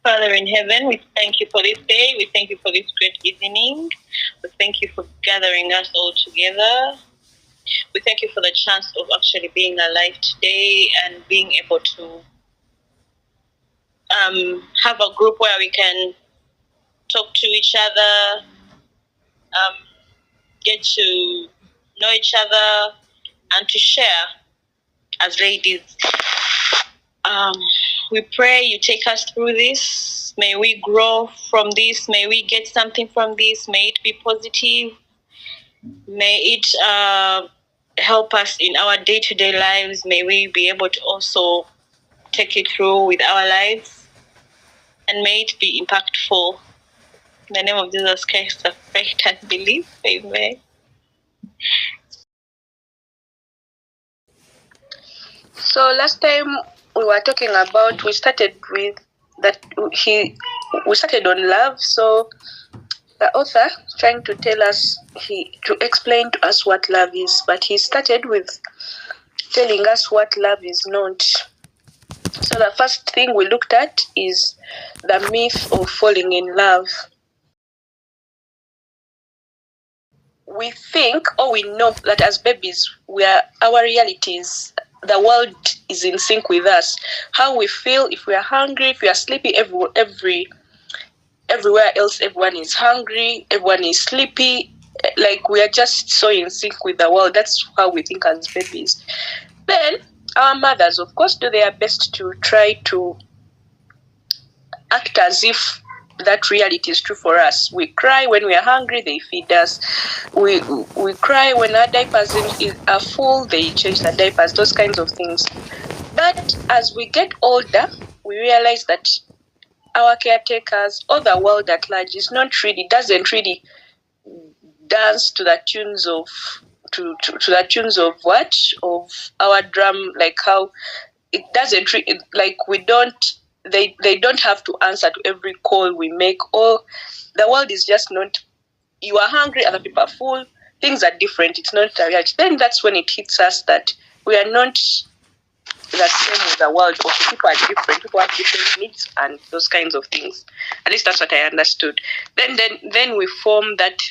Father in heaven, we thank you for this day. We thank you for this great evening. We thank you for gathering us all together. We thank you for the chance of actually being alive today and being able to have a group where we can talk to each other, get to know each other, and to share as ladies. We pray you take us through this. May we grow from this. May we get something from this. May it be positive. May it help us in our day-to-day lives. May we be able to also take it through with our lives. And may it be impactful. In the name of Jesus Christ, I pray and believe. Amen. So last time we were talking about, we started on love. So the author trying to tell us, to explain to us what love is, but he started with telling us what love is not. So the first thing we looked at is the myth of falling in love. We think, or we know, that as babies, our realities, the world is in sync with us. How we feel, if we are hungry, if we are sleepy, everywhere else, everyone is hungry, everyone is sleepy. Like, we are just so in sync with the world. That's how we think as babies. Then our mothers, of course, do their best to try to act as if that reality is true for us. We cry when we are hungry, they feed us. We cry when our diapers are full, they change the diapers, those kinds of things. But as we get older, we realize that our caretakers, or the world at large, doesn't really dance to the tunes of the tunes of what? Of our drum, like how it doesn't like we don't they don't have to answer to every call we make, or the world is just not, you are hungry, other people are full, things are different, it's not a reality. Then that's when it hits us that we are not the same with the world, or people are different, people have different needs and those kinds of things. At least that's what I understood. Then we form what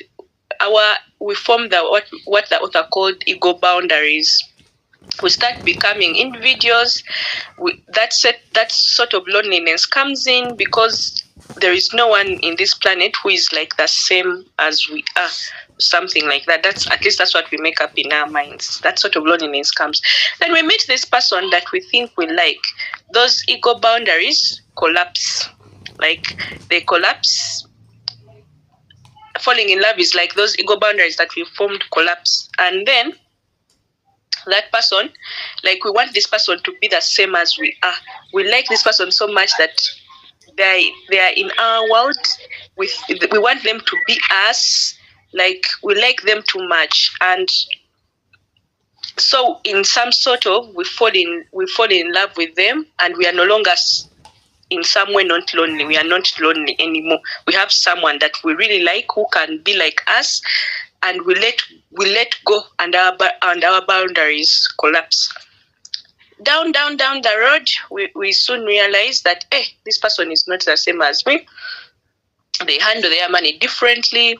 the author called ego boundaries. We start becoming individuals. That sort of loneliness comes in because there is no one in this planet who is like the same as we are, something like that. At least that's what we make up in our minds. That sort of loneliness comes. Then we meet this person that we think we like. Those ego boundaries collapse. Like, they collapse. Falling in love is like those ego boundaries that we formed collapse. And then that person, like, we want this person to be the same as we are. We like this person so much that they are in our world. We want them to be us. Like, we like them too much, and so in some sort of we fall in love with them, and we are no longer in some way not lonely. We are not lonely anymore. We have someone that we really like who can be like us, and we let go, and our boundaries collapse. Down the road, we soon realize that this person is not the same as me. They handle their money differently.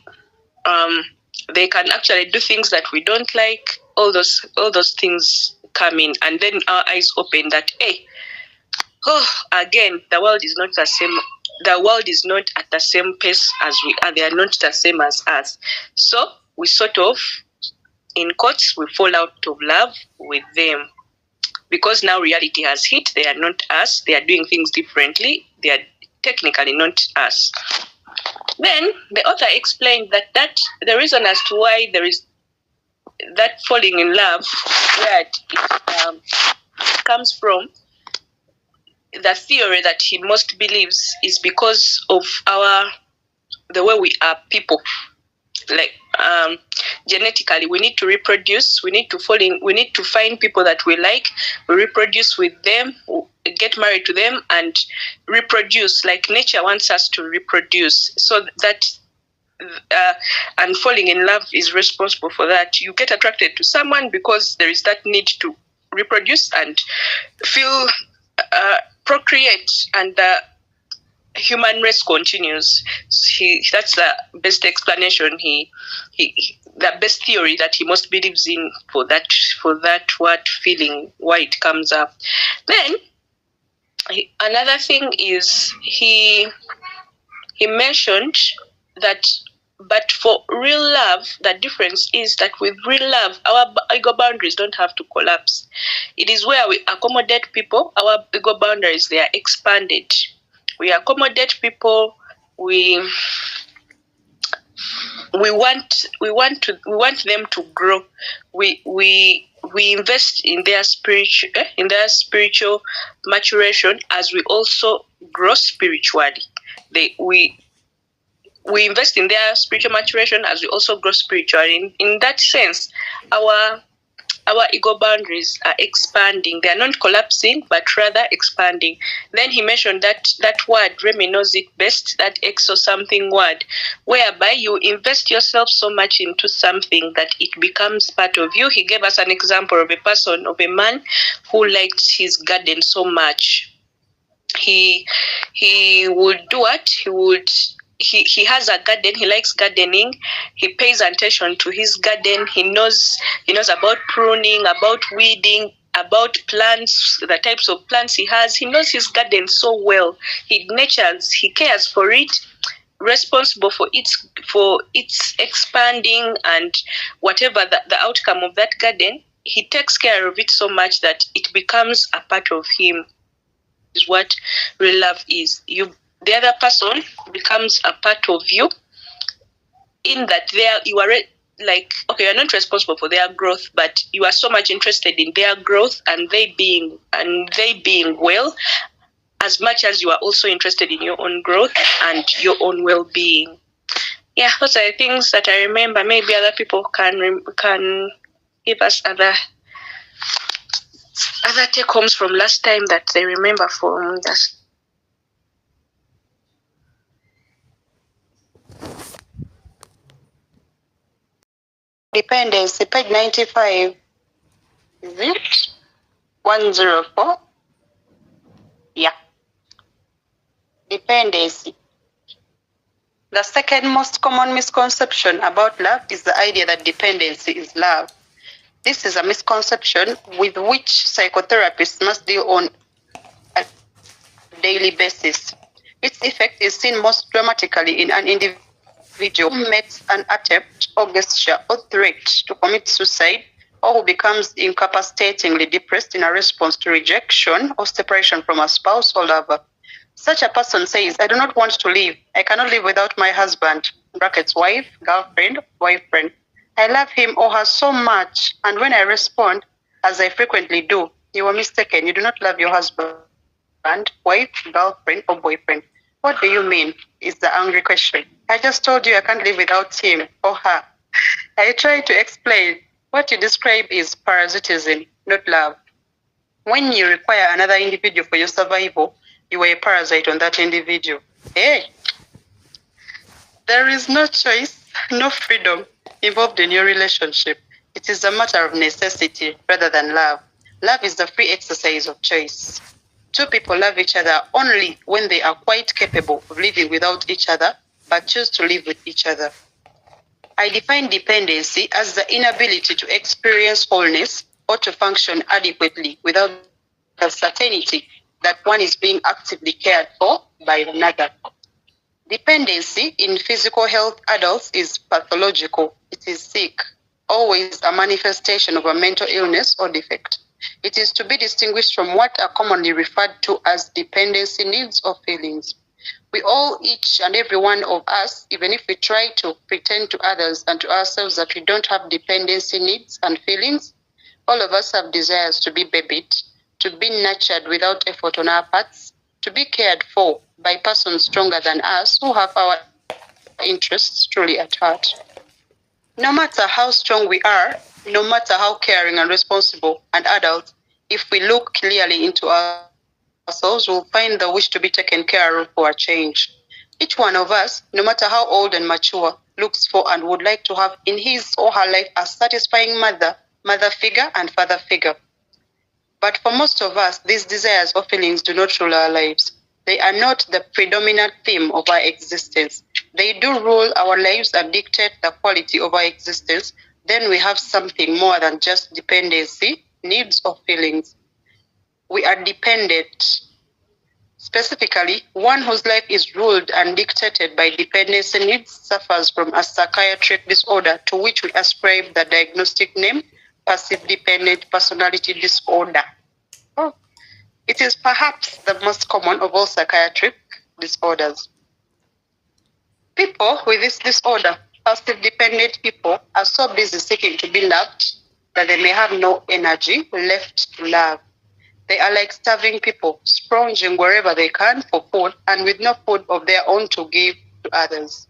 They can actually do things that we don't like. All those things come in, and then our eyes open that again, the world is not the same. The world is not at the same pace as we are. They are not the same as us. So we sort of, in quotes, we fall out of love with them, because now reality has hit. They are not us. They are doing things differently. They are technically not us. Then the author explained that the reason as to why there is that falling in love, where it comes from, the theory that he most believes is because of the way we are people. Like, genetically, we need to reproduce. We need to find people that we like. We reproduce with them, get married to them, and reproduce. Like, nature wants us to reproduce. So that, and falling in love is responsible for that. You get attracted to someone because there is that need to reproduce and procreate, and human race continues. That's the best explanation. The best theory that he most believes in for that what feeling, why it comes up. Then another thing is he mentioned that, but for real love, the difference is that with real love, our ego boundaries don't have to collapse. It is where we accommodate people, our ego boundaries, they are expanded. We accommodate people, we want them to grow. We invest in their spiritual maturation as we also grow spiritually. We invest in their spiritual maturation as we also grow spiritually. In that sense, our ego boundaries are expanding. They are not collapsing, but rather expanding. Then he mentioned that word, Remy knows it best, that exo something word, whereby you invest yourself so much into something that it becomes part of you. He gave us an example of a man who liked his garden so much. He would do what? He has a garden. He likes gardening. He pays attention to his garden. He knows about pruning, about weeding, about plants, the types of plants he has. He knows his garden so well. He nurtures, he cares for it, responsible for its expanding, and whatever the outcome of that garden, he takes care of it so much that it becomes a part of him. Is what real love is. The other person becomes a part of you, in that you are like, okay, you're not responsible for their growth, but you are so much interested in their growth and they being well, as much as you are also interested in your own growth and your own well-being. Yeah, those are the things that I remember. Maybe other people can give us other take homes from last time that they remember from us. Dependency, page 95. Is it 104? Yeah. Dependency. The second most common misconception about love is the idea that dependency is love. This is a misconception with which psychotherapists must deal on a daily basis. Its effect is seen most dramatically in an individual who makes an attempt or gesture or threat to commit suicide, or who becomes incapacitatingly depressed in a response to rejection or separation from a spouse or lover. Such a person says, I do not want to live. I cannot live without my husband, brackets wife, girlfriend, boyfriend. I love him or her so much, and when I respond, as I frequently do, you are mistaken. You do not love your husband, wife, girlfriend, or boyfriend. What do you mean? Is the angry question. I just told you I can't live without him or her. I try to explain. What you describe is parasitism, not love. When you require another individual for your survival, you are a parasite on that individual. Hey, there is no choice, no freedom involved in your relationship. It is a matter of necessity rather than love. Love is the free exercise of choice. Two people love each other only when they are quite capable of living without each other, but choose to live with each other. I define dependency as the inability to experience wholeness or to function adequately without the certainty that one is being actively cared for by another. Dependency in physical health adults is pathological. It is sick, always a manifestation of a mental illness or defect. It is to be distinguished from what are commonly referred to as dependency needs or feelings. We all, each and every one of us, even if we try to pretend to others and to ourselves that we don't have dependency needs and feelings, all of us have desires to be babied, to be nurtured without effort on our parts, to be cared for by persons stronger than us who have our interests truly at heart. No matter how strong we are, no matter how caring and responsible and adult, if we look clearly into ourselves, we'll find the wish to be taken care of for a change. Each one of us, no matter how old and mature, looks for and would like to have in his or her life a satisfying mother figure and father figure. But for most of us, these desires or feelings do not rule our lives. They are not the predominant theme of our existence. They do rule our lives and dictate the quality of our existence. Then we have something more than just dependency, needs, or feelings. We are dependent. Specifically, one whose life is ruled and dictated by dependency needs suffers from a psychiatric disorder to which we ascribe the diagnostic name passive dependent personality disorder. Oh. It is perhaps the most common of all psychiatric disorders. People with this disorder, passive dependent people, are so busy seeking to be loved that they may have no energy left to love. They are like starving people, sponging wherever they can for food and with no food of their own to give to others.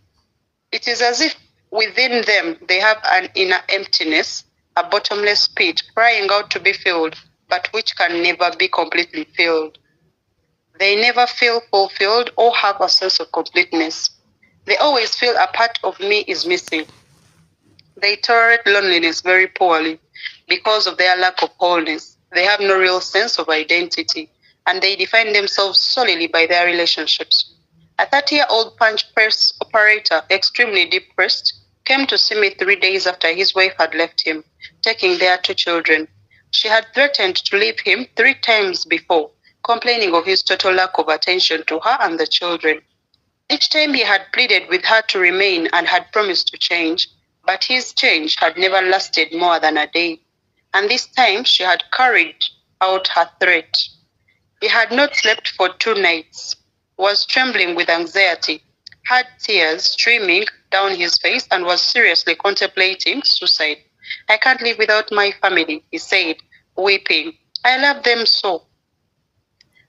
It is as if within them they have an inner emptiness, a bottomless pit crying out to be filled, but which can never be completely filled. They never feel fulfilled or have a sense of completeness. They always feel a part of me is missing. They tolerate loneliness very poorly because of their lack of wholeness. They have no real sense of identity, and they define themselves solely by their relationships. A 30-year-old punch press operator, extremely depressed, came to see me 3 days after his wife had left him, taking their 2 children. She had threatened to leave him 3 times before, complaining of his total lack of attention to her and the children. Each time he had pleaded with her to remain and had promised to change, but his change had never lasted more than a day. And this time she had carried out her threat. He had not slept for 2 nights, was trembling with anxiety, had tears streaming down his face, and was seriously contemplating suicide. I can't live without my family, he said, weeping. I love them so.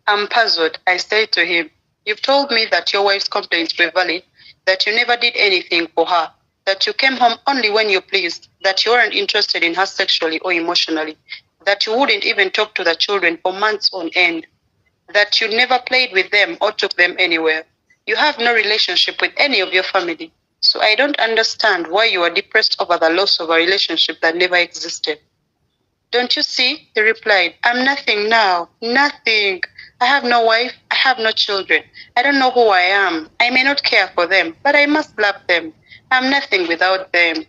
I'm puzzled. I said to him, you've told me that your wife's complaints were valid, that you never did anything for her, that you came home only when you pleased, that you weren't interested in her sexually or emotionally, that you wouldn't even talk to the children for months on end, that you never played with them or took them anywhere. You have no relationship with any of your family, so I don't understand why you are depressed over the loss of a relationship that never existed. Don't you see? He replied, I'm nothing now, nothing. I have no wife, I have no children. I don't know who I am. I may not care for them, but I must love them. I'm nothing without them.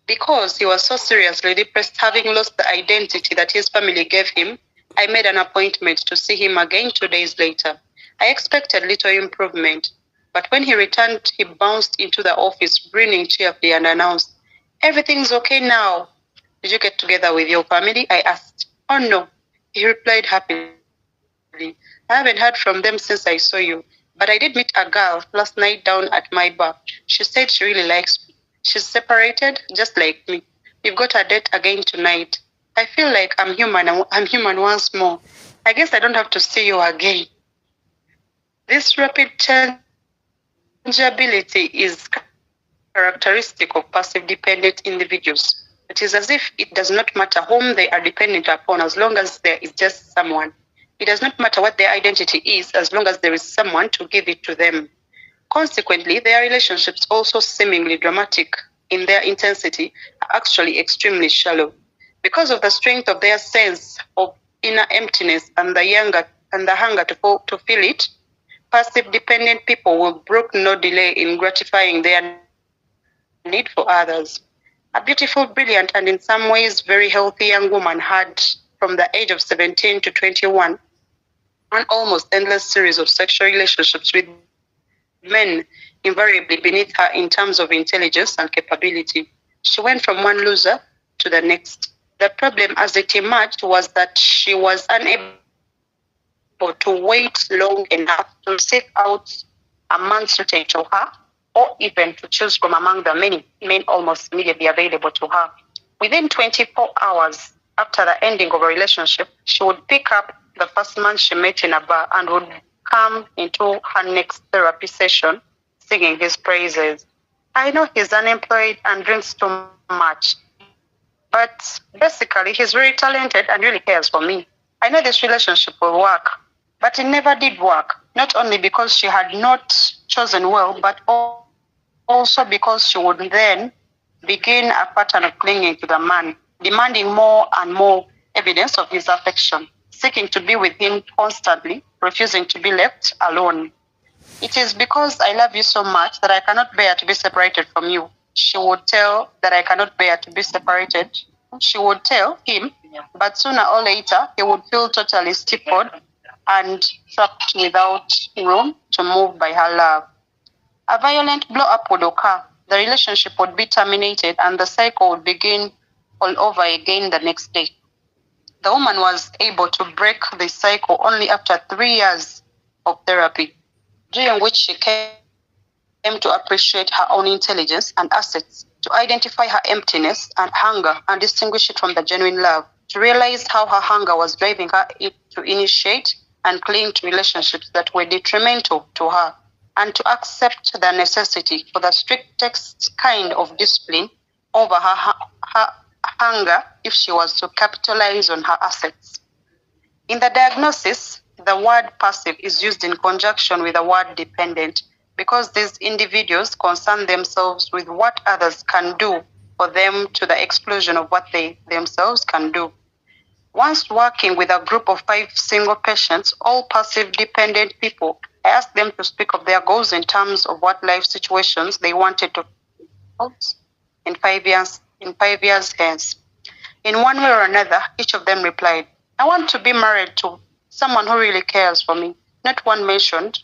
Because he was so seriously depressed, having lost the identity that his family gave him, I made an appointment to see him again 2 days later. I expected little improvement, but when he returned, he bounced into the office, grinning cheerfully, and announced, everything's okay now. Did you get together with your family? I asked. Oh no, he replied happily. I haven't heard from them since I saw you, but I did meet a girl last night down at my bar. She said she really likes me. She's separated, just like me. We've got a date again tonight. I feel like I'm human once more. I guess I don't have to see you again. This rapid changeability is characteristic of passive dependent individuals. It is as if it does not matter whom they are dependent upon as long as there is just someone. It does not matter what their identity is as long as there is someone to give it to them. Consequently, their relationships, also seemingly dramatic in their intensity, are actually extremely shallow. Because of the strength of their sense of inner emptiness and the hunger to fill it, passive dependent people will brook no delay in gratifying their need for others. A beautiful, brilliant, and in some ways very healthy young woman had, from the age of 17 to 21, an almost endless series of sexual relationships with men invariably beneath her in terms of intelligence and capability. She went from one loser to the next. The problem as it emerged was that she was unable to wait long enough to seek out a man suited to her, or even to choose from among the many men almost immediately available to her. Within 24 hours after the ending of a relationship, she would pick up the first man she met in a bar and would come into her next therapy session singing his praises. I know he's unemployed and drinks too much, but basically he's very talented and really cares for me. I know this relationship will work, but it never did work, not only because she had not chosen well, but also because she would then begin a pattern of clinging to the man, demanding more and more evidence of his affection, seeking to be with him constantly, refusing to be left alone. It is because I love you so much that I cannot bear to be separated from you. She would tell that I cannot bear to be separated. She would tell him, but sooner or later he would feel totally stifled and trapped without room to move by her love. A violent blow-up would occur. The relationship would be terminated and the cycle would begin all over again the next day. The woman was able to break the cycle only after 3 years of therapy, during which she came to appreciate her own intelligence and assets, to identify her emptiness and hunger and distinguish it from the genuine love, to realize how her hunger was driving her to initiate and cling to relationships that were detrimental to her, and to accept the necessity for the strictest kind of discipline over her hunger if she was to capitalize on her assets. In the diagnosis, the word passive is used in conjunction with the word dependent because these individuals concern themselves with what others can do for them to the exclusion of what they themselves can do. Once working with a group of 5 single patients, all passive dependent people, I asked them to speak of their goals in terms of what life situations they wanted to in 5 years hence. In one way or another, each of them replied, I want to be married to someone who really cares for me. Not one mentioned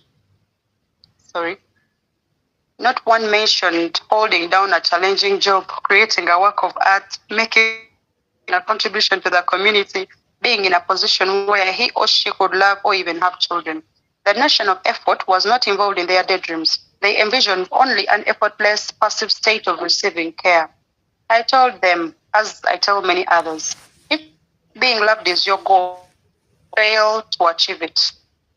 holding down a challenging job, creating a work of art, making a contribution to the community, being in a position where he or she could love or even have children. The notion of effort was not involved in their daydreams. They envisioned only an effortless, passive state of receiving care. I told them, as I tell many others, if being loved is your goal, fail to achieve it.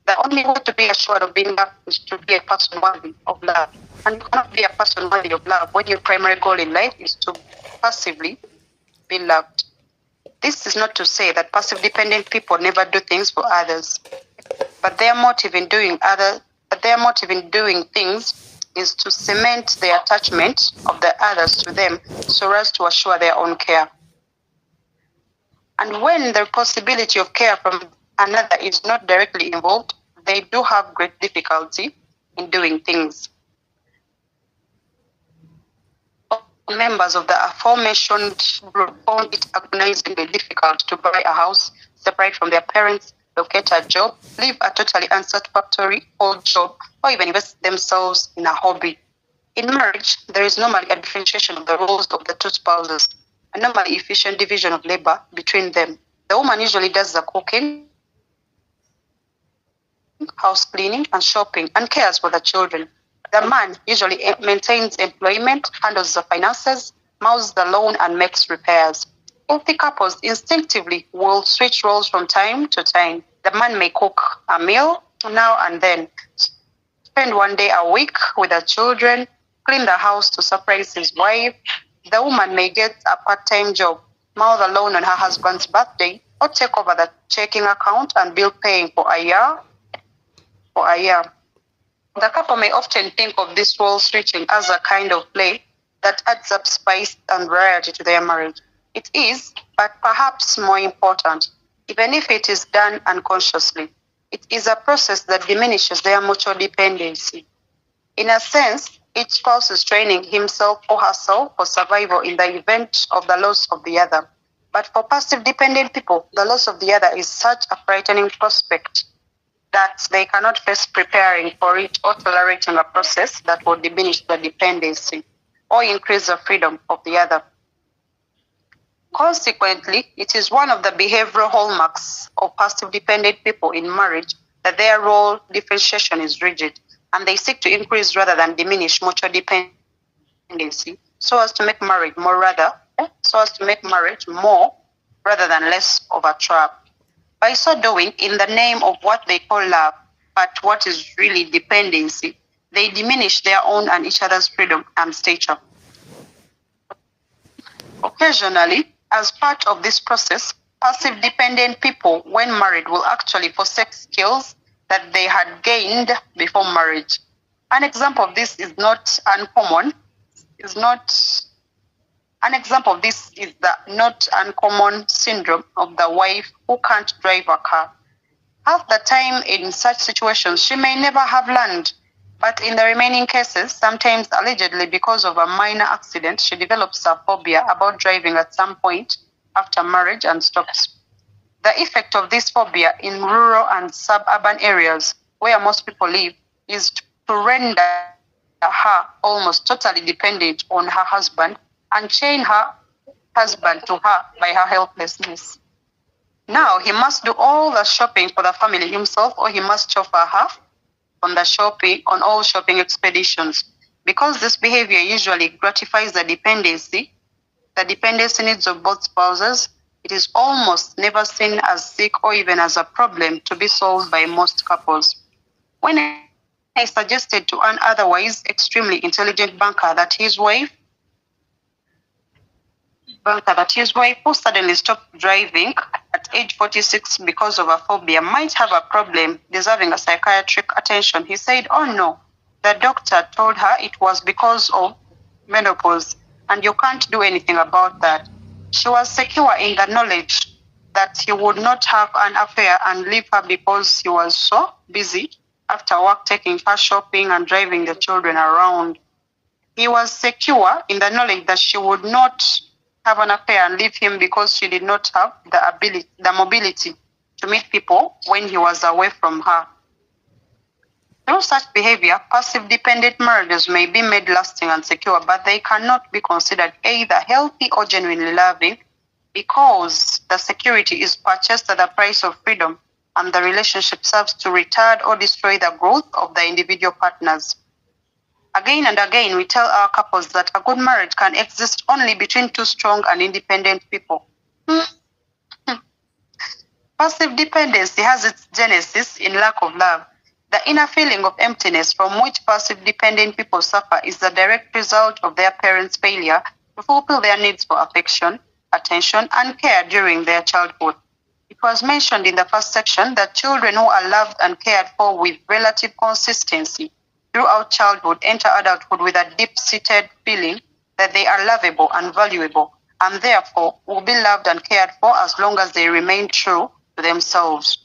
The only way to be assured of being loved is to be a person worthy of love. And you cannot be a person worthy of love when your primary goal in life is to passively be loved. This is not to say that passive dependent people never do things for others, but their motive in doing things is to cement the attachment of the others to them so as to assure their own care. And when the possibility of care from another is not directly involved, they do have great difficulty in doing things. Members of the aforementioned group found it agonizingly difficult to buy a house, separate from their parents, locate a job, leave a totally unsatisfactory old job, or even invest themselves in a hobby. In marriage, there is normally a differentiation of the roles of the two spouses, a normally efficient division of labor between them. The woman usually does the cooking, house cleaning, and shopping, and cares for the children. The man usually maintains employment, handles the finances, mows the lawn, and makes repairs. Healthy couples instinctively will switch roles from time to time. The man may cook a meal now and then, spend one day a week with the children, clean the house to surprise his wife. The woman may get a part-time job, mow the lawn on her husband's birthday, or take over the checking account and bill paying for a year. The couple may often think of this role switching as a kind of play that adds up spice and variety to their marriage. It is, but perhaps more important, even if it is done unconsciously, it is a process that diminishes their mutual dependency. In a sense, each spouse is training himself or herself for survival in the event of the loss of the other. But for passive dependent people, the loss of the other is such a frightening prospect that they cannot face preparing for it or tolerating a process that will diminish the dependency or increase the freedom of the other. Consequently, it is one of the behavioral hallmarks of passive dependent people in marriage that their role differentiation is rigid, and they seek to increase rather than diminish mutual dependency so as to make marriage more rather than less of a trap. By so doing, in the name of what they call love, but what is really dependency, they diminish their own and each other's freedom and stature. Occasionally, as part of this process, passive dependent people, when married, will actually forsake skills that they had gained before marriage. An example of this is the not uncommon syndrome of the wife who can't drive a car. Half the time in such situations, she may never have learned. But in the remaining cases, sometimes allegedly because of a minor accident, she develops a phobia about driving at some point after marriage and stops. The effect of this phobia in rural and suburban areas where most people live is to render her almost totally dependent on her husband and chain her husband to her by her helplessness. Now he must do all the shopping for the family himself, or he must chauffeur her on all shopping expeditions. Because this behavior usually gratifies the dependency needs of both spouses, it is almost never seen as sick or even as a problem to be solved by most couples. When I suggested to an otherwise extremely intelligent banker that his wife, who suddenly stopped driving at age 46 because of a phobia, might have a problem deserving a psychiatric attention, he said, "Oh no, the doctor told her it was because of menopause, and you can't do anything about that." She was secure in the knowledge that he would not have an affair and leave her because he was so busy after work taking her shopping and driving the children around. He was secure in the knowledge that she would not have an affair and leave him because she did not have the mobility to meet people when he was away from her. Through such behavior, passive dependent marriages may be made lasting and secure, but they cannot be considered either healthy or genuinely loving because the security is purchased at the price of freedom and the relationship serves to retard or destroy the growth of the individual partners. Again and again, we tell our couples that a good marriage can exist only between two strong and independent people. Passive dependency has its genesis in lack of love. The inner feeling of emptiness from which passive dependent people suffer is the direct result of their parents' failure to fulfill their needs for affection, attention, and care during their childhood. It was mentioned in the first section that children who are loved and cared for with relative consistency throughout childhood enter adulthood with a deep-seated feeling that they are lovable and valuable, and therefore will be loved and cared for as long as they remain true to themselves.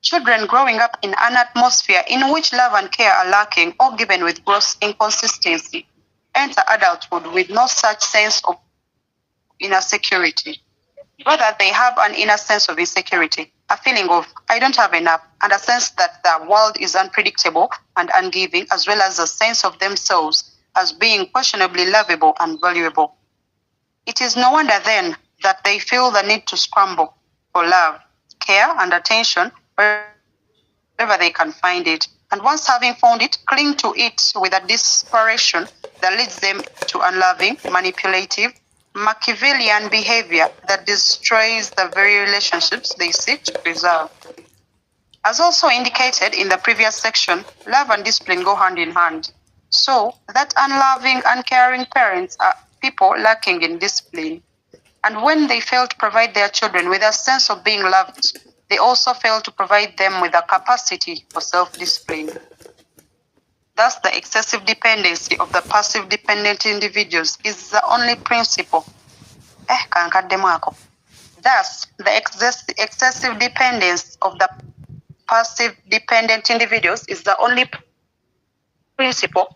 Children growing up in an atmosphere in which love and care are lacking or given with gross inconsistency enter adulthood with no such sense of inner security. Rather, they have an inner sense of insecurity, a feeling of "I don't have enough," and a sense that the world is unpredictable and ungiving, as well as a sense of themselves as being questionably lovable and valuable. It is no wonder then that they feel the need to scramble for love, care, and attention wherever they can find it, and once having found it, cling to it with a desperation that leads them to unloving, manipulative, Machiavellian behavior that destroys the very relationships they seek to preserve. As also indicated in the previous section, love and discipline go hand in hand. So that unloving, uncaring parents are people lacking in discipline. And when they fail to provide their children with a sense of being loved, they also fail to provide them with a capacity for self-discipline. Thus, the excessive dependency of the passive dependent individuals is the only principle. Thus, the excessive dependence of the passive dependent individuals is the only principle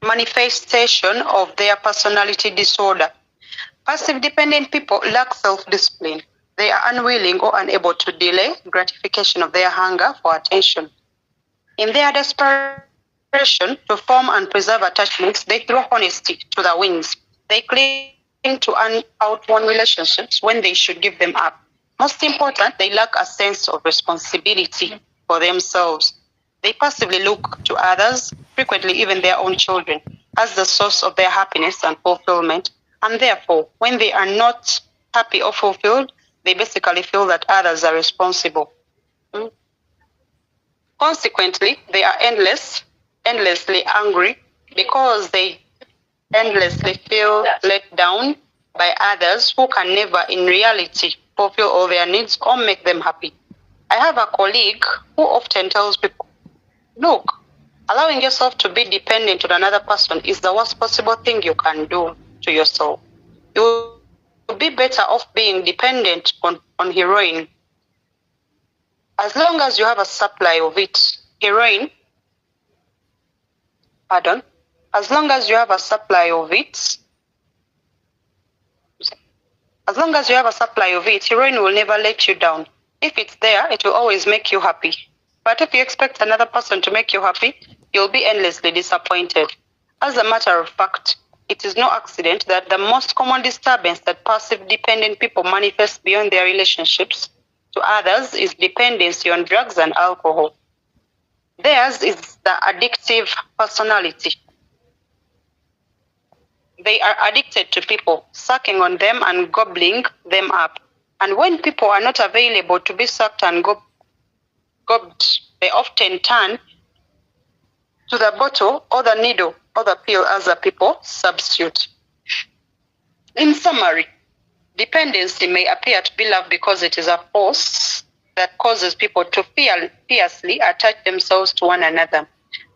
manifestation of their personality disorder. Passive dependent people lack self-discipline. They are unwilling or unable to delay gratification of their hunger for attention. In their desperation to form and preserve attachments, they throw honesty to the winds. They cling to outworn relationships when they should give them up. Most important, they lack a sense of responsibility for themselves. They passively look to others, frequently even their own children, as the source of their happiness and fulfillment. And therefore, when they are not happy or fulfilled, they basically feel that others are responsible. Consequently, they are endlessly angry because they endlessly feel let down by others who can never in reality fulfill all their needs or make them happy. I have a colleague who often tells people, look, allowing yourself to be dependent on another person is the worst possible thing you can do to yourself. You be better off being dependent on heroin. As long as you have a supply of it, as long as you have a supply of it, heroin will never let you down. If it's there, it will always make you happy. But if you expect another person to make you happy, you'll be endlessly disappointed. As a matter of fact, it is no accident that the most common disturbance that passive dependent people manifest beyond their relationships to others is dependency on drugs and alcohol. Theirs is the addictive personality. They are addicted to people, sucking on them and gobbling them up. And when people are not available to be sucked and gobbed, they often turn to the bottle or the needle or the pill as a people substitute. In summary, dependency may appear to be love because it is a force that causes people to fiercely attach themselves to one another.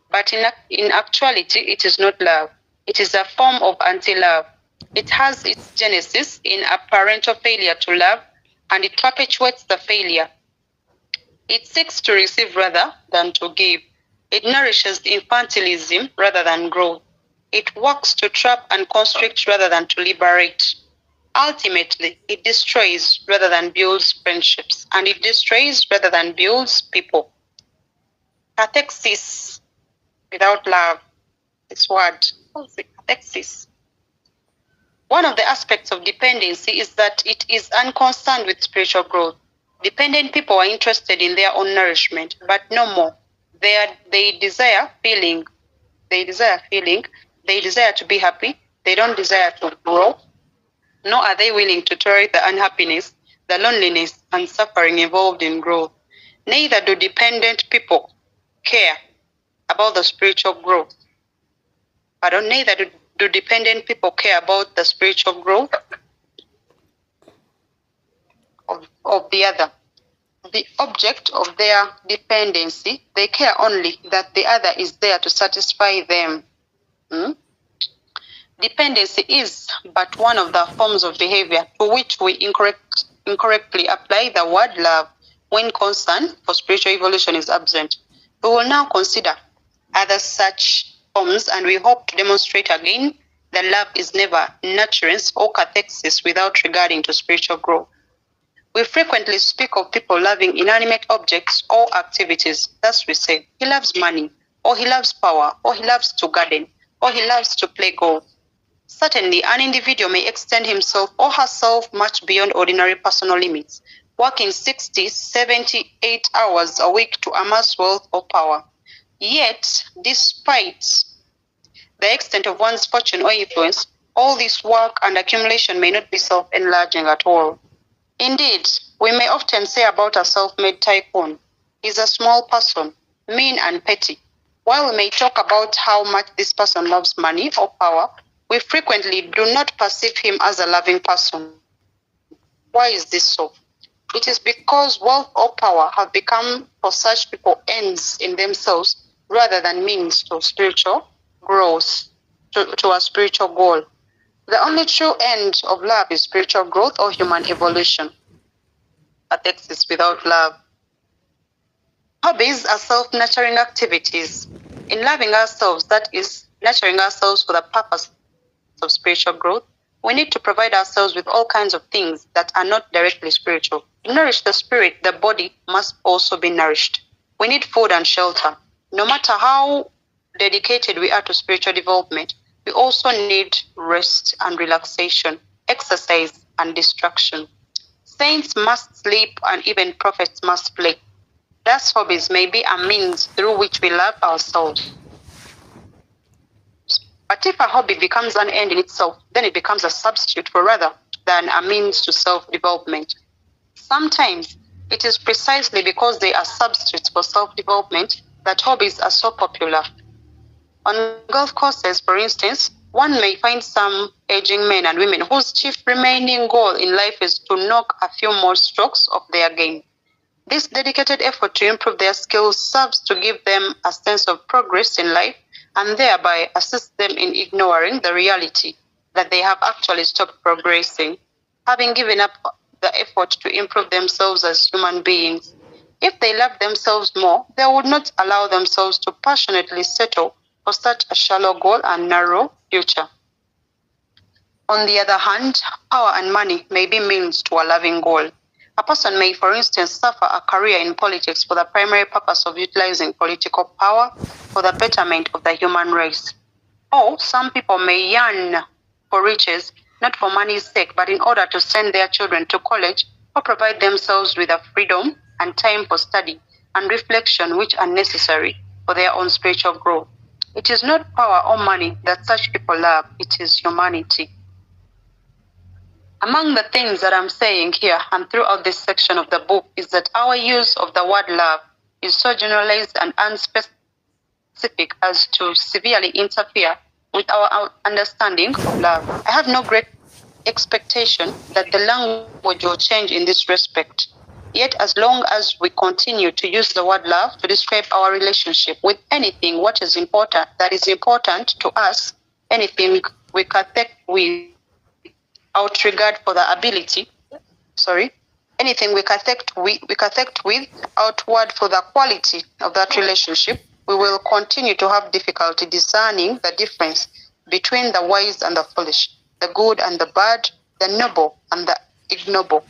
But in actuality, it is not love. It is a form of anti-love. It has its genesis in a parental failure to love, and it perpetuates the failure. It seeks to receive rather than to give. It nourishes infantilism rather than growth. It works to trap and constrict rather than to liberate. Ultimately, it destroys rather than builds friendships, and it destroys rather than builds people. Cathexis without love. This word, cathexis. One of the aspects of dependency is that it is unconcerned with spiritual growth. Dependent people are interested in their own nourishment, but no more. They desire feeling. They desire to be happy. They don't desire to grow. Nor are they willing to tolerate the unhappiness, the loneliness, and suffering involved in growth. Neither do dependent people care about the spiritual growth. Neither do dependent people care about the spiritual growth of the other. The object of their dependency, they care only that the other is there to satisfy them. Dependency is but one of the forms of behavior to which we incorrectly apply the word love when concern for spiritual evolution is absent. We will now consider other such forms, and we hope to demonstrate again that love is never nurturance or cathexis without regarding to spiritual growth. We frequently speak of people loving inanimate objects or activities. Thus we say, he loves money, or he loves power, or he loves to garden, or he loves to play golf. Certainly, an individual may extend himself or herself much beyond ordinary personal limits, working 60, 78 hours a week to amass wealth or power. Yet, despite the extent of one's fortune or influence, all this work and accumulation may not be self-enlarging at all. Indeed, we may often say about a self-made tycoon, he's a small person, mean and petty. While we may talk about how much this person loves money or power, we frequently do not perceive him as a loving person. Why is this so? It is because wealth or power have become for such people ends in themselves rather than means to spiritual growth, to a spiritual goal. The only true end of love is spiritual growth or human evolution. That exists without love. Hobbies are self-nurturing activities. In loving ourselves, that is, nurturing ourselves for the purpose of spiritual growth, we need to provide ourselves with all kinds of things that are not directly spiritual. To nourish the spirit, the body must also be nourished. We need food and shelter. No matter how dedicated we are to spiritual development, we also need rest and relaxation, exercise and distraction. Saints must sleep and even prophets must play. Thus, hobbies may be a means through which we love ourselves. But if a hobby becomes an end in itself, then it becomes a substitute for rather than a means to self-development. Sometimes it is precisely because they are substitutes for self-development that hobbies are so popular. On golf courses, for instance, one may find some aging men and women whose chief remaining goal in life is to knock a few more strokes off their game. This dedicated effort to improve their skills serves to give them a sense of progress in life and thereby assist them in ignoring the reality that they have actually stopped progressing. having given up the effort to improve themselves as human beings. If they loved themselves more, they would not allow themselves to passionately settle for such a shallow goal and narrow future. On the other hand, power and money may be means to a loving goal. A person may, for instance, suffer a career in politics for the primary purpose of utilizing political power for the betterment of the human race. Or some people may yearn for riches, not for money's sake, but in order to send their children to college or provide themselves with the freedom and time for study and reflection which are necessary for their own spiritual growth. It is not power or money that such people love, it is humanity. Among the things that I'm saying here and throughout this section of the book is that our use of the word love is so generalized and unspecific as to severely interfere with our understanding of love. I have no great expectation that the language will change in this respect. Yet, as long as we continue to use the word love to describe our relationship with anything what is important, that is important to us, anything we connect with out regard for the ability, anything we connect with outward for the quality of that relationship, we will continue to have difficulty discerning the difference between the wise and the foolish, the good and the bad, the noble and the ignoble.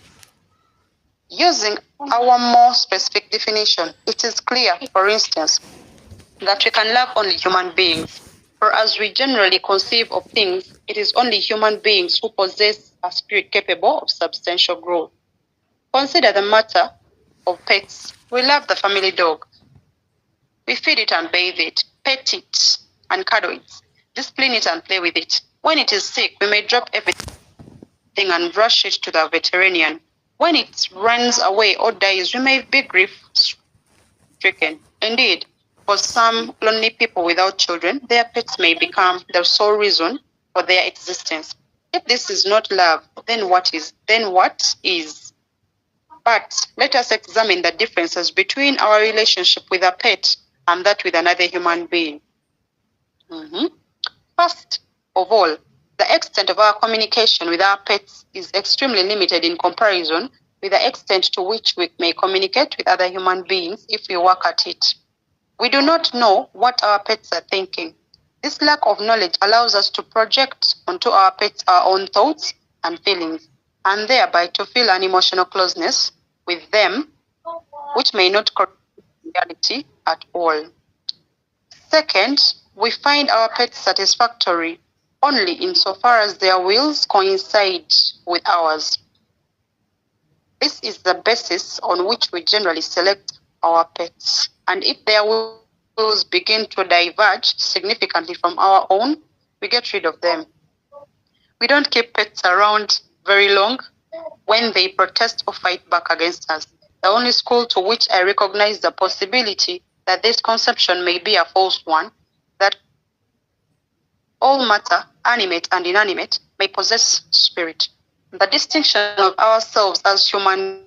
Using our more specific definition, it is clear, for instance, that we can love only human beings. For as we generally conceive of things, it is only human beings who possess a spirit capable of substantial growth. Consider the matter of pets. We love the family dog. We feed it and bathe it, pet it and cuddle it, discipline it and play with it. When it is sick, we may drop everything and rush it to the veterinarian. When it runs away or dies, we may be grief-stricken. Indeed, for some lonely people without children, their pets may become the sole reason for their existence. If this is not love, then what is? But let us examine the differences between our relationship with a pet and that with another human being. First of all, the extent of our communication with our pets is extremely limited in comparison with the extent to which we may communicate with other human beings if we work at it. We do not know what our pets are thinking. This lack of knowledge allows us to project onto our pets our own thoughts and feelings, and thereby to feel an emotional closeness with them, which may not correspond to reality at all. Second, we find our pets satisfactory only insofar as their wills coincide with ours. This is the basis on which we generally select our pets. And if their wills begin to diverge significantly from our own, we get rid of them. We don't keep pets around very long when they protest or fight back against us. The only school to which I recognize the possibility that this conception may be a false one, that all matter, animate and inanimate, may possess spirit. The distinction of ourselves as human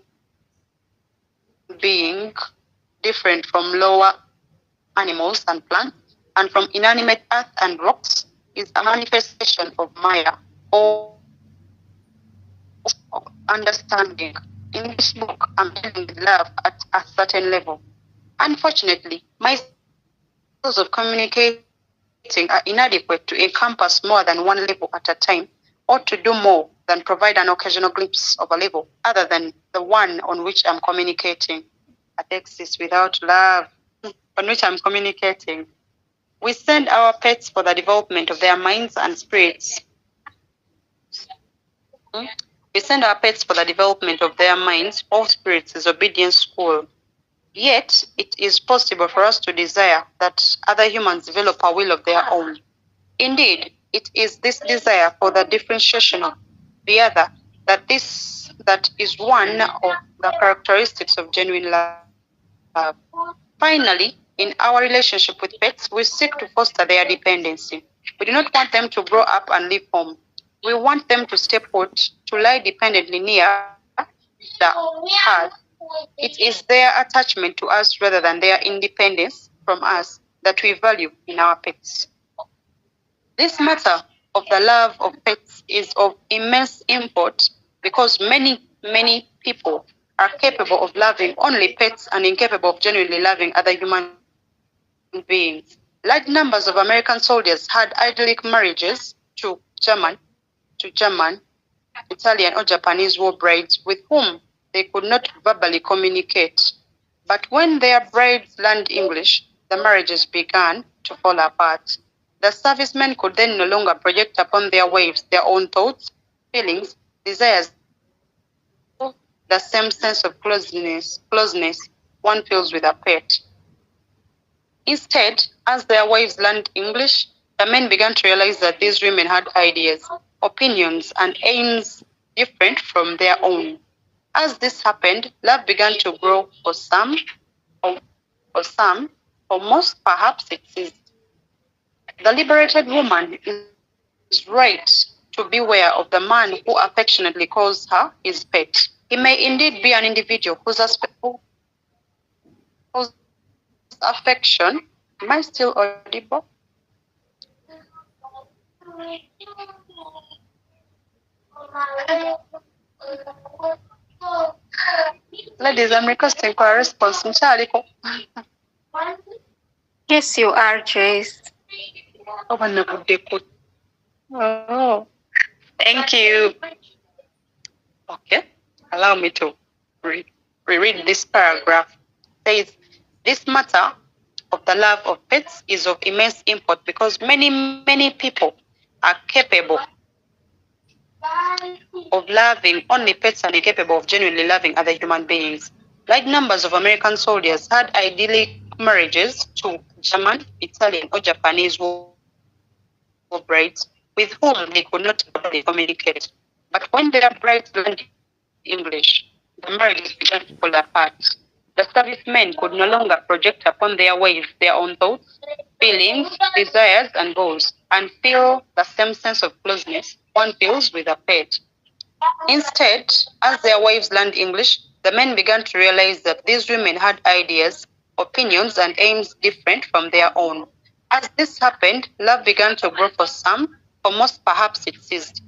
beings, different from lower animals and plants, and from inanimate earth and rocks, is a manifestation of Maya, or understanding. In this book, I'm dealing with love at a certain level. Unfortunately, my skills of communicating are inadequate to encompass more than one level at a time, or to do more than provide an occasional glimpse of a level other than the one on which I'm communicating. That exists without love on which I'm communicating. We send our pets for the development of their minds and spirits. We send our pets for the development of their minds or spirits as obedience school. Yet, it is possible for us to desire that other humans develop a will of their own. Indeed, it is this desire for the differentiation of the other that is one of the characteristics of genuine love. Finally, in our relationship with pets, we seek to foster their dependency. We do not want them to grow up and leave home. We want them to stay put, to lie dependently near the hearth. It is their attachment to us rather than their independence from us that we value in our pets. This matter of the love of pets is of immense import because many people are capable of loving only pets and incapable of genuinely loving other human beings. Large numbers of American soldiers had idyllic marriages to German, Italian, or Japanese war brides with whom they could not verbally communicate. But when their brides learned English, the marriages began to fall apart. The servicemen could then no longer project upon their wives their own thoughts, feelings, desires, the same sense of closeness one feels with a pet. Instead, as their wives learned English, the men began to realize that these women had ideas, opinions, and aims different from their own. As this happened, love began to grow for some, for most, perhaps it ceased. The liberated woman is right to beware of the man who affectionately calls her his pet. He may indeed be an individual whose affection, am I still audible? Ladies, I'm requesting for a response. Yes, you are, Joyce. Oh, thank you. Okay, allow me to reread this paragraph. It says, this matter of the love of pets is of immense import because many people are capable of loving only pets and incapable of genuinely loving other human beings. Large numbers of American soldiers had idyllic marriages to German, Italian, or Japanese war brides with whom they could not verbally communicate. But when their brides learned English, the marriages began to fall apart. The servicemen could no longer project upon their wives their own thoughts, feelings, desires, and goals, and feel the same sense of closeness one feels with a pet. Instead, as their wives learned English, the men began to realize that these women had ideas, opinions, and aims different from their own. As this happened, love began to grow for some, for most perhaps it ceased.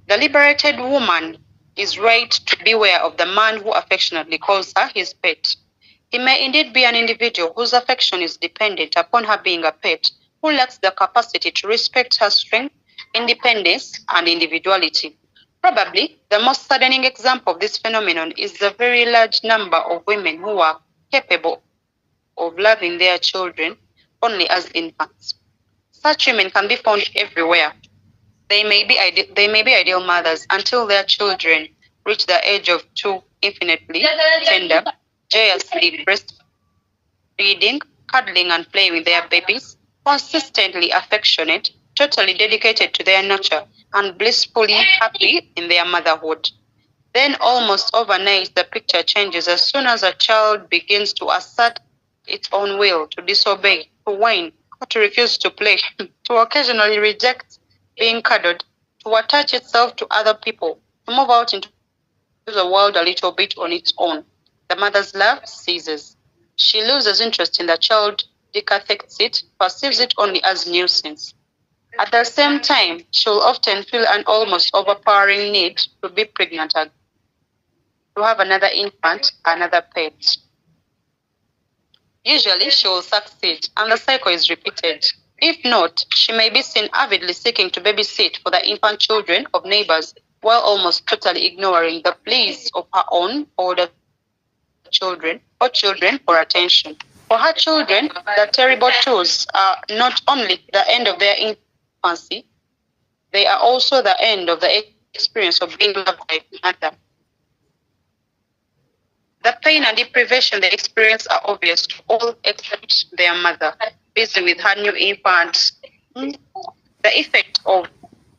The liberated woman is right to beware of the man who affectionately calls her his pet. He may indeed be an individual whose affection is dependent upon her being a pet, who lacks the capacity to respect her strength, independence, and individuality. Probably the most saddening example of this phenomenon is the very large number of women who are capable of loving their children only as infants. Such women can be found everywhere. They may be ideal mothers until their children reach the age of 2, infinitely tender, joyously breastfeeding, cuddling and playing with their babies, consistently affectionate, totally dedicated to their nurture, and blissfully happy in their motherhood. Then almost overnight the picture changes as soon as a child begins to assert its own will, to disobey, to whine, or to refuse to play, to occasionally reject being cuddled, to attach itself to other people, to move out into the world a little bit on its own. The mother's love ceases. She loses interest in the child, decaffects it, perceives it only as nuisance. At the same time, she'll often feel an almost overpowering need to be pregnant again, to have another infant, another pet. Usually she will succeed, and the cycle is repeated. If not, she may be seen avidly seeking to babysit for the infant children of neighbors, while almost totally ignoring the pleas of her own older children or children for attention. For her children, the terrible tools are not only the end of their infancy, they are also the end of the experience of being loved by another. The pain and deprivation they experience are obvious to all except their mother, busy with her new infant. The effect of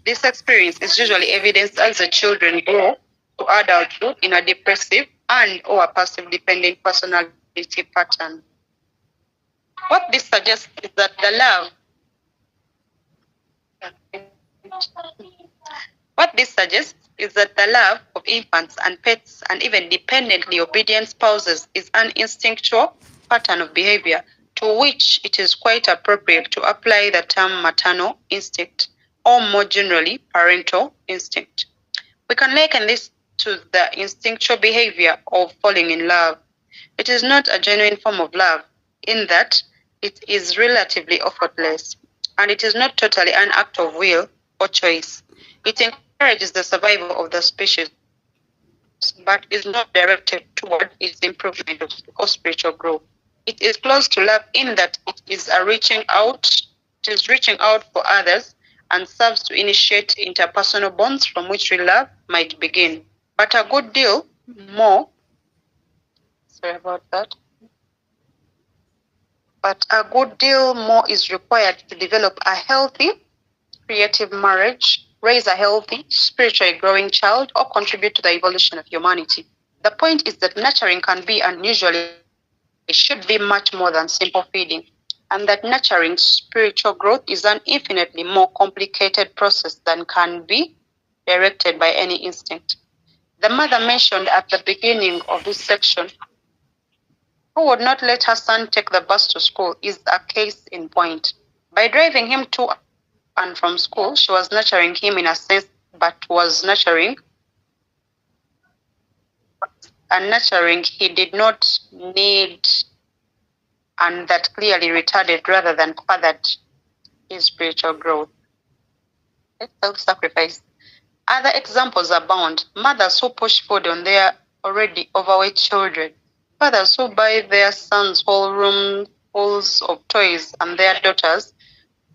this experience is usually evidenced as the children grow to adulthood in a depressive and or a passive dependent personality pattern. What this suggests is that the love of infants and pets and even dependently obedient spouses is an instinctual pattern of behavior to which it is quite appropriate to apply the term maternal instinct, or more generally, parental instinct. We can liken this to the instinctual behavior of falling in love. It is not a genuine form of love in that it is relatively effortless, and it is not totally an act of will or choice. It encourages the survival of the species, but is not directed toward its improvement or spiritual growth. It is close to love in that it is reaching out. It is reaching out for others and serves to initiate interpersonal bonds from which real love might begin. But a good deal more. Sorry about that. But a good deal more is required to develop a healthy, creative marriage, raise a healthy, spiritually growing child, or contribute to the evolution of humanity. The point is that nurturing can be and usually should be much more than simple feeding, and that nurturing spiritual growth is an infinitely more complicated process than can be directed by any instinct. The mother mentioned at the beginning of this section, who would not let her son take the bus to school, is a case in point. By driving him to and from school, she was nurturing him in a sense, but was nurturing he did not need, and that clearly retarded rather than furthered his spiritual growth. Self-sacrifice. Other examples abound. Mothers who push food on their already overweight children. Fathers who buy their sons whole rooms full of toys and their daughters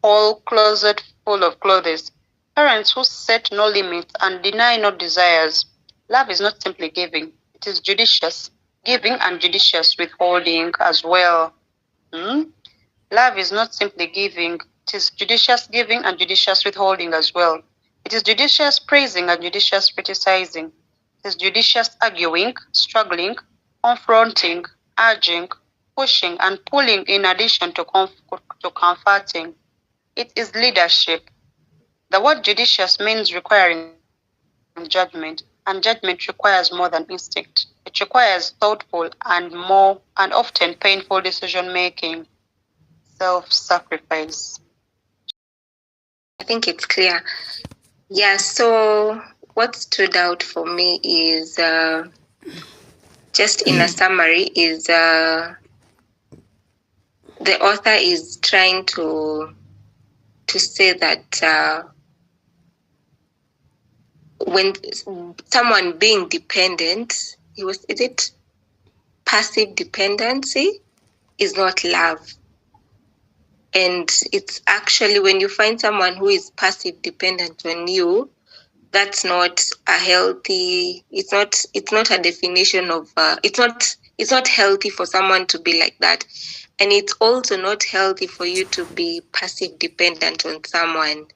whole closet full of clothes. Parents who set no limits and deny no desires. Love is not simply giving. It is judicious giving and judicious withholding as well. Love is not simply giving. It is judicious giving and judicious withholding as well. It is judicious praising and judicious criticizing. It is judicious arguing, struggling, confronting, urging, pushing, and pulling in addition to comforting. It is leadership. The word judicious means requiring judgment, and judgment requires more than instinct. It requires thoughtful and often painful decision making. Self-sacrifice. I think it's clear. Yeah, so what stood out for me is, just in a summary, is the author is trying to say that when someone being dependent, is it passive dependency, is not love. And it's actually when you find someone who is passive dependent on you, that's not a healthy, it's not a definition of, it's not healthy for someone to be like that. And it's also not healthy for you to be passive dependent on someone.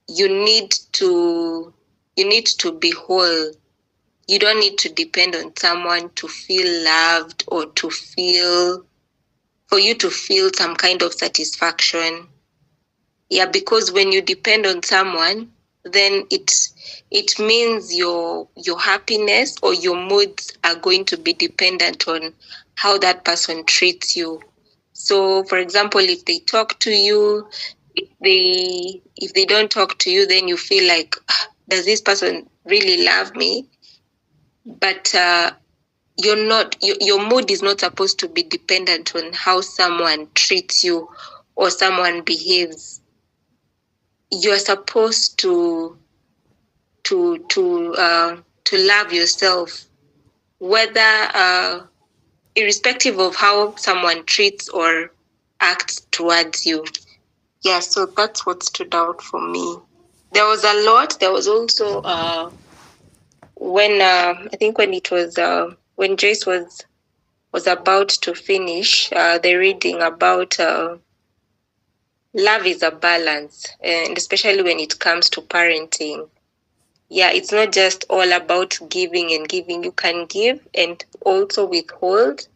You need to be whole. You don't need to depend on someone to feel loved or for you to feel some kind of satisfaction. Yeah, because when you depend on someone, then it means your happiness or your moods are going to be dependent on how that person treats you. So, for example, if they talk to you, if they don't talk to you, then you feel like, does this person really love me? But your mood is not supposed to be dependent on how someone treats you or someone behaves. You're supposed to love yourself, whether irrespective of how someone treats or acts towards you. Yeah, so that's what stood out for me. There was a lot. There was also when I think when it was when Joyce was about to finish the reading about love is a balance, and especially when it comes to parenting. Yeah, it's not just all about giving and giving. You can give and also withhold.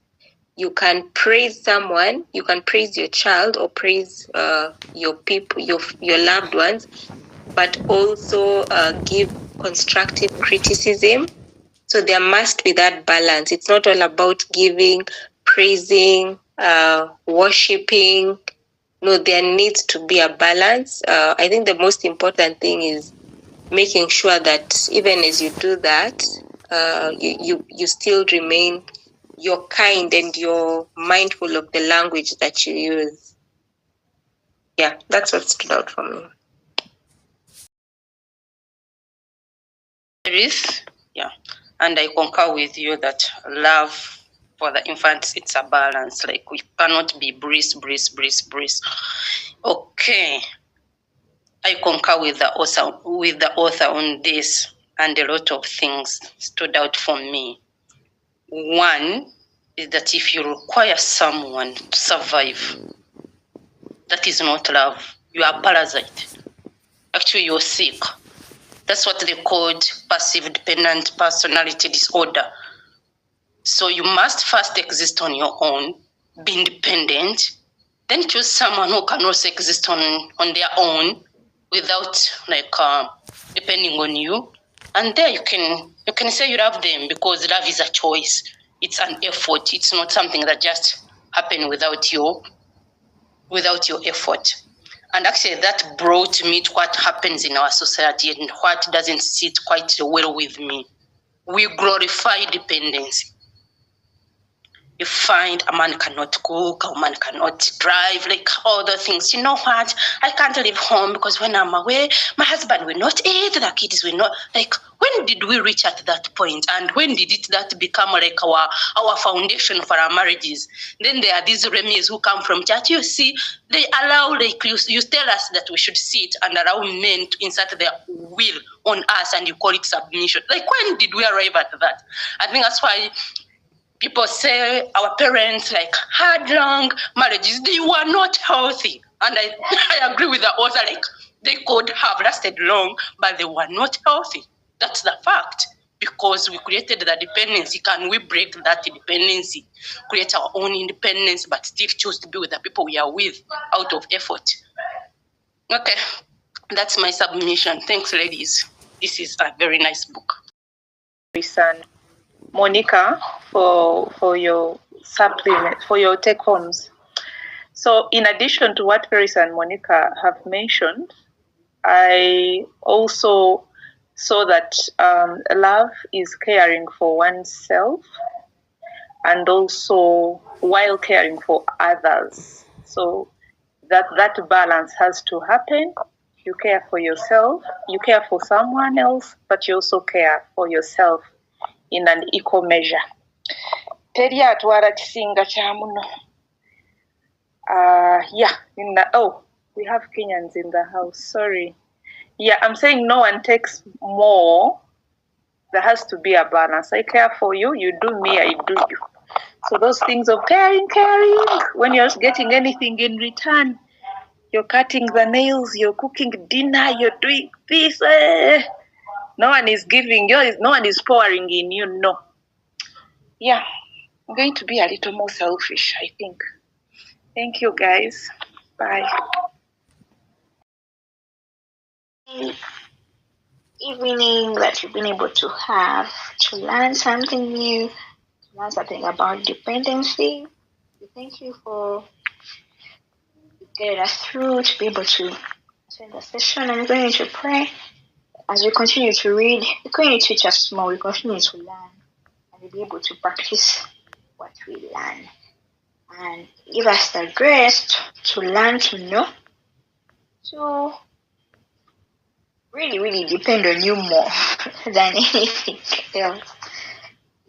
You can praise someone. You can praise your child or praise your people, your loved ones, but also give constructive criticism. So there must be that balance. It's not all about giving, praising, worshipping. No, there needs to be a balance. I think the most important thing is making sure that even as you do that, you still remain, you're kind and you're mindful of the language that you use. Yeah, that's what stood out for me. There is, yeah, and I concur with you that love for the infants, it's a balance. Like, we cannot be breeze. Okay, I concur with the author on this, and a lot of things stood out for me. One is that if you require someone to survive, that is not love. You are a parasite. Actually, you're sick. That's what they called passive dependent personality disorder. So you must first exist on your own, be independent, then choose someone who can also exist on their own without depending on you. And there you can say you love them, because love is a choice. It's an effort. It's not something that just happens without your effort. And actually that brought me to what happens in our society and what doesn't sit quite well with me. We glorify dependency. You find a man cannot cook, a man cannot drive, like all the things. You know what? I can't leave home because when I'm away, my husband will not eat, the kids will not. Like, when did we reach at that point? And when did that become like our foundation for our marriages? Then there are these remis who come from church. You see, they allow, like, you tell us that we should sit and allow men to insert their will on us, and you call it submission. Like, when did we arrive at that? I think that's why people say our parents had long marriages. They were not healthy. And I agree with the author, they could have lasted long, but they were not healthy. That's the fact. Because we created the dependency. Can we break that dependency? Create our own independence, but still choose to be with the people we are with out of effort. Okay, that's my submission. Thanks, ladies. This is a very nice book. Monica, for your supplement, for your take homes. So in addition to what Ferris and Monica have mentioned, I also saw that love is caring for oneself and also while caring for others. So that balance has to happen. You care for yourself, you care for someone else, but you also care for yourself in an equal measure. Teri atwala kisinga kya muno. We have Kenyans in the house. Sorry. Yeah, I'm saying no one takes more. There has to be a balance. I care for you, you do me, I do you. So those things of caring, when you're getting anything in return, you're cutting the nails, you're cooking dinner, you're doing this. No one is giving you, no one is pouring in you, no. Yeah, I'm going to be a little more selfish, I think. Thank you, guys. Bye. Evening that you've been able to have to learn something new, to learn something about dependency. Thank you for getting us through to be able to spend the session. I'm going to pray. As we continue to read, we're going to teach us more, we continue to learn, and we'll be able to practice what we learn. And give us the grace to learn to know, to really depend on you more than anything else.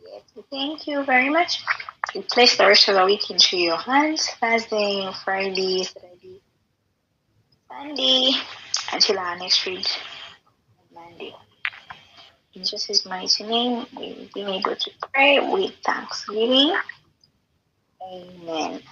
Yes, thank you very much. We place the rest of the week into your hands. Thursday, Friday, Saturday, Sunday, until our next read Monday. In Jesus' mighty name, we've been able to pray with thanksgiving. Amen.